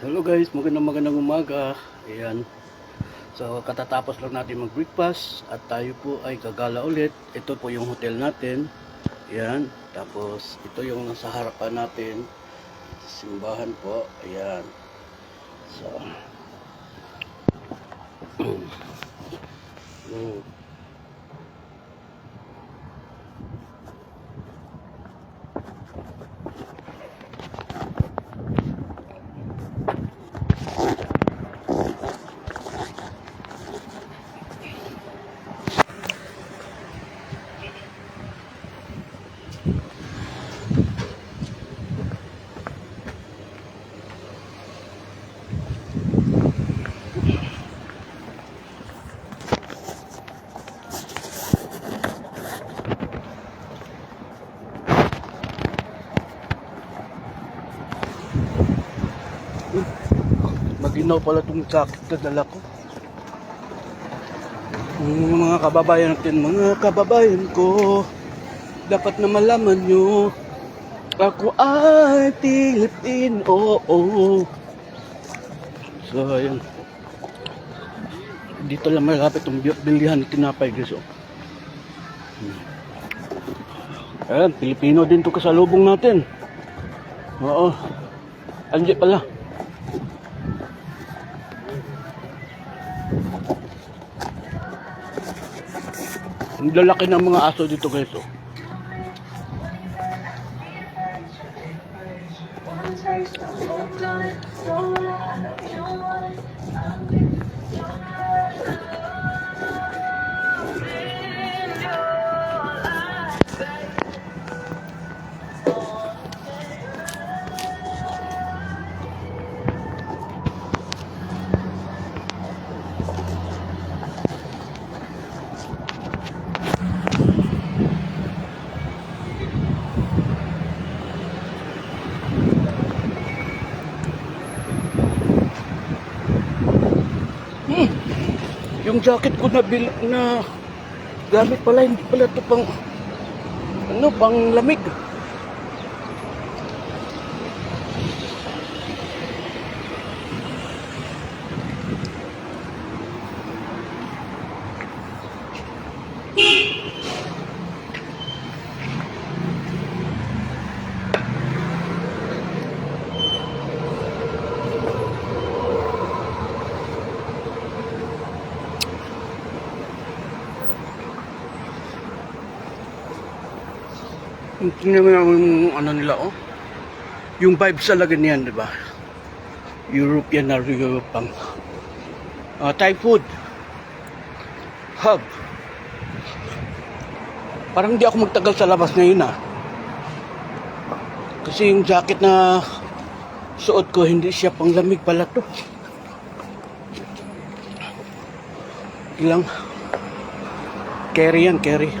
Hello guys, magandang umaga. Ayan. So katatapos lang natin mag-breakfast at tayo po ay gagala ulit. Ito po yung hotel natin. Ayan. Tapos ito yung nasa harapan natin. Simbahan po. Ayan. So maginaw pala itong jacket na dala ko. Mga kababayan natin, mga kababayan ko, dapat na malaman nyo, ako ay Pilipino. So ayan, dito lang malapit itong bilihan ni tinapay guys. Ayan, Pilipino din to kasalubong natin. Oo, andiyan pala. Ang lalaki ng mga aso dito guys. Yung jacket ko na gamit pala, hindi pala ito pang pang lamig. Tingnan mo yung ano nila, yung vibes talaga niyan, di ba? European na European. Thai food hub. Parang hindi ako magtagal sa labas ngayon kasi yung jacket na suot ko hindi siya pang lamig pala to. Ilang carry yan, carry.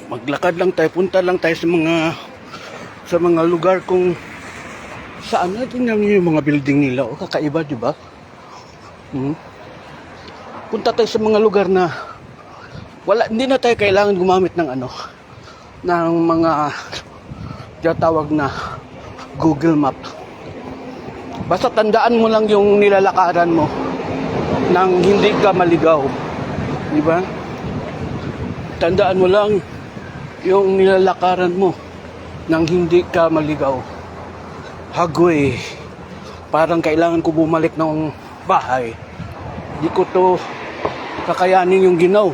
Maglakad lang tayo, punta lang tayo sa mga lugar kung saan natin yung mga building nila. Kakaiba, di ba? Punta tayo sa mga lugar na hindi na tayo kailangan gumamit ng ng mga tinatawag na Google Map. Basta tandaan mo lang yung nilalakaran mo nang hindi ka maligaw. Di ba? Tandaan mo lang yung nilalakaran mo nang hindi ka maligaw. Hagway. Parang kailangan ko bumalik ng bahay. Di ko to kakayanin yung ginaw.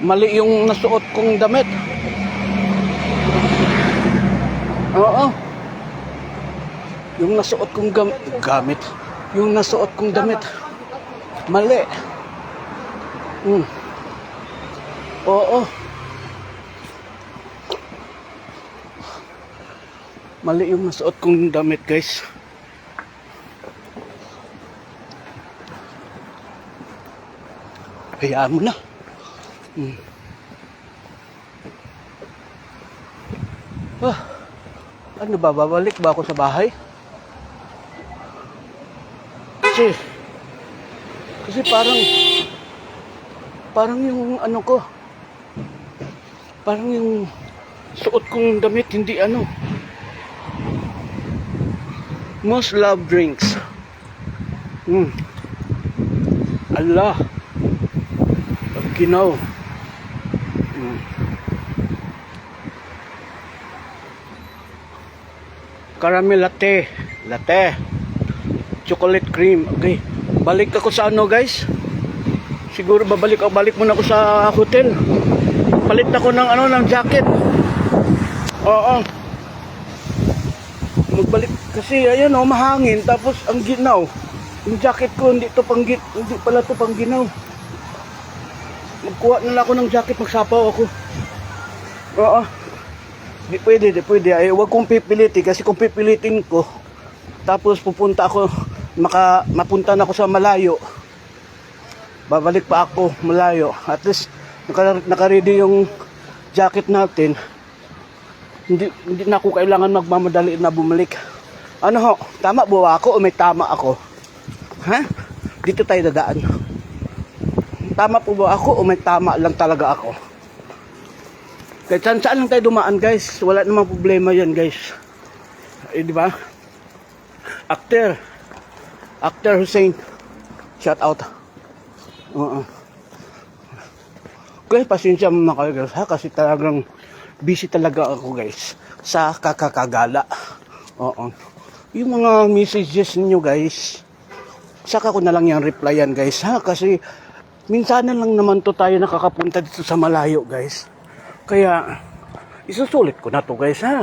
Mali yung nasuot kong damit. Oo. Yung nasuot kong gamit. Yung nasuot kong damit. Mali. Oo. Mali yung nasuot kong damit, guys. Hayaan mo na. Ah, ano ba, babalik ba ako sa bahay? Kasi parang yung ano ko, parang yung suot kong damit, hindi ano. Most loved drinks. Allah. Ginaw. Caramel latte. Chocolate cream. Okay. Balik ako sa ano, guys. Siguro balik muna ako sa hotel. Palit ako ng jacket. Oo. Magbalik kasi ayan mahangin tapos ang ginaw. Yung jacket ko hindi pala to pang ginaw. Magkuha na lang ako ng jacket, magsapaw ako. Oo. Di pwede. Ay, huwag kong pipilitin kasi kung pipilitin ko, tapos mapunta na ako sa malayo. Babalik pa ako malayo. At least, naka-ready yung jacket natin. Hindi na ako kailangan magmamadali na bumalik. Ano ho? Tama ba ako o may tama ako? Ha? Dito tayo dadaan. Tama po ba ako o may tama lang talaga ako? Kahit saan lang tayo dumaan, guys. Wala namang problema yan, guys. Di ba? Actor Hussein. Shout out. Okay, pasensya mo kayo, guys, ha? Kasi talagang busy talaga ako, guys, sa kakakagala. Oo. Yung mga messages niyo, guys, saka ko na lang yung replyan, guys, ha? Kasi minsan lang naman to tayo nakakapunta dito sa malayo, guys. Kaya isusulit ko na to, guys, ha?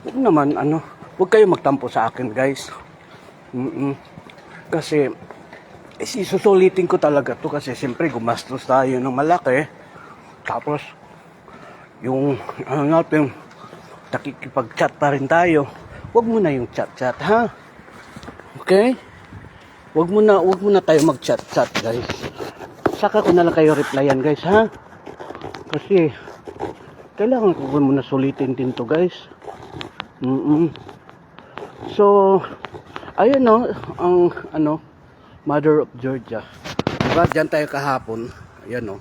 Huwag naman, huwag kayo magtampo sa akin, guys. Kasi isusulitin ko talaga to kasi siyempre gumastos tayo ng malaki. Tapos yung natin nakikipag-chat pa rin tayo. Huwag mo na yung chat, ha? Okay? Huwag mo na tayo mag-chat, guys. Saka ko na lang kayo replyan, guys, ha? Kasi kailangan ko muna sulitin din to, guys. So, ayun ang Mother of Georgia. Diba, dyan tayo kahapon. Ayan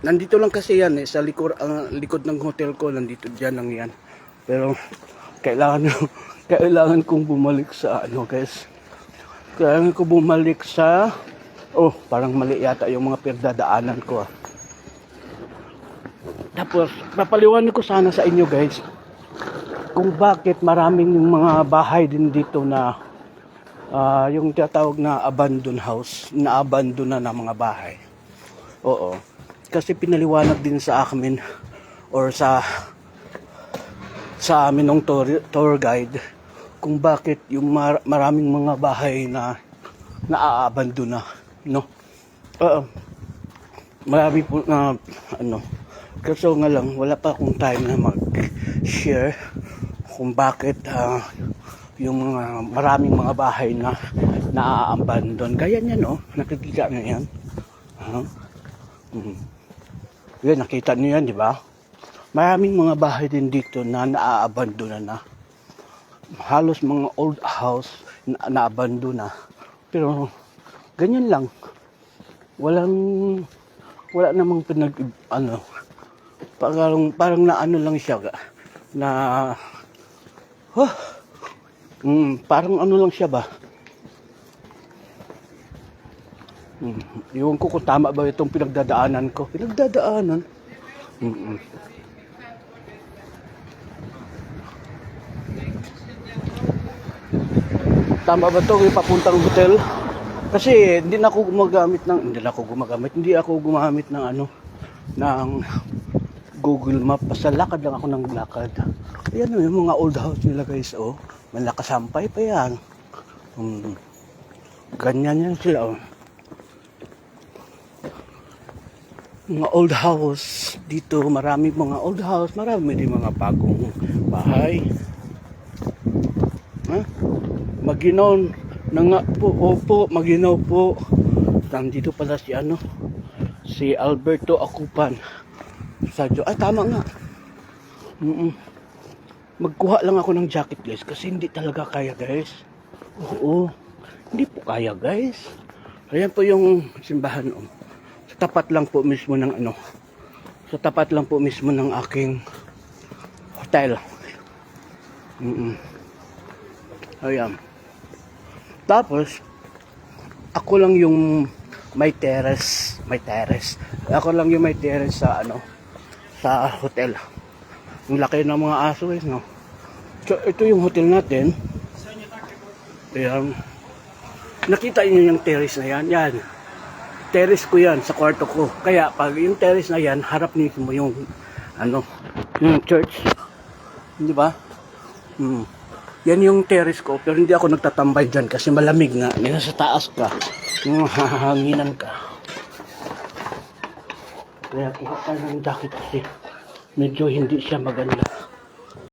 Nandito lang kasi yan sa likod ng hotel ko. Nandito dyan lang yan. Pero, kailangan kong bumalik sa guys. Kailangan ko bumalik sa parang mali yata yung mga pagdadaanan ko. Tapos, papaliwanag ko sana sa inyo, guys, kung bakit maraming mga bahay din dito na yung tinatawag na abandoned house, na-abandon na mga bahay. Oo. Kasi pinaliwanag din sa amin or sa amin ng tour guide kung bakit yung maraming mga bahay na na-abandon na, no? Marami po na kaso nga lang wala pa akong time na mag-share kung bakit yung mga maraming mga bahay na na-abandon. Gaya niyan, nakikita niyo yan. Yan, nakita niyo yan, di ba? Maraming mga bahay din dito na na-abandon na. Halos mga old house na na-abandon na. Pero ganyan lang. Wala namang parang na lang siya na parang lang siya ba? Iwan ko kung tama ba itong pinagdadaanan ko. Pinagdadaanan? Tama ba ito yung papuntang hotel? Kasi hindi ako gumamit ng ng Google Map. Basta lakad lang ako ng lakad. Ayan yung mga old house nila, guys, Malakasampay pa yan. Ganyan yan sila, Mga old house dito, marami mga old house, marami din mga bagong bahay. Maginaw na nga po, maginaw po. Nandito pala si ano, si Alberto Acupan. Sadyo, ay tama nga. Magkuha lang ako ng jacket guys kasi hindi talaga kaya guys. Oo, hindi po kaya guys. Ayan po yung simbahan. Oh. Sa tapat lang po mismo ng ano. Sa tapat lang po mismo ng aking hotel. Ayan. Tapos, ako lang yung may terrace. Ako lang yung may terrace sa ano, sa hotel. Ang laki ng mga aso guys, no? So, ito yung hotel natin. Ayan. Nakita niyo yung terrace na yan? Yan. Terrace ko yan sa kwarto ko. Kaya pag yung terrace na yan, harap mismo yung ano, yung church. Di ba? Yan yung terrace ko. Pero hindi ako nagtatambay dyan kasi malamig nga. Nasa taas ka. Hahanginan ka. Kaya kuha tayo ng jacket kasi medyo hindi siya maganda.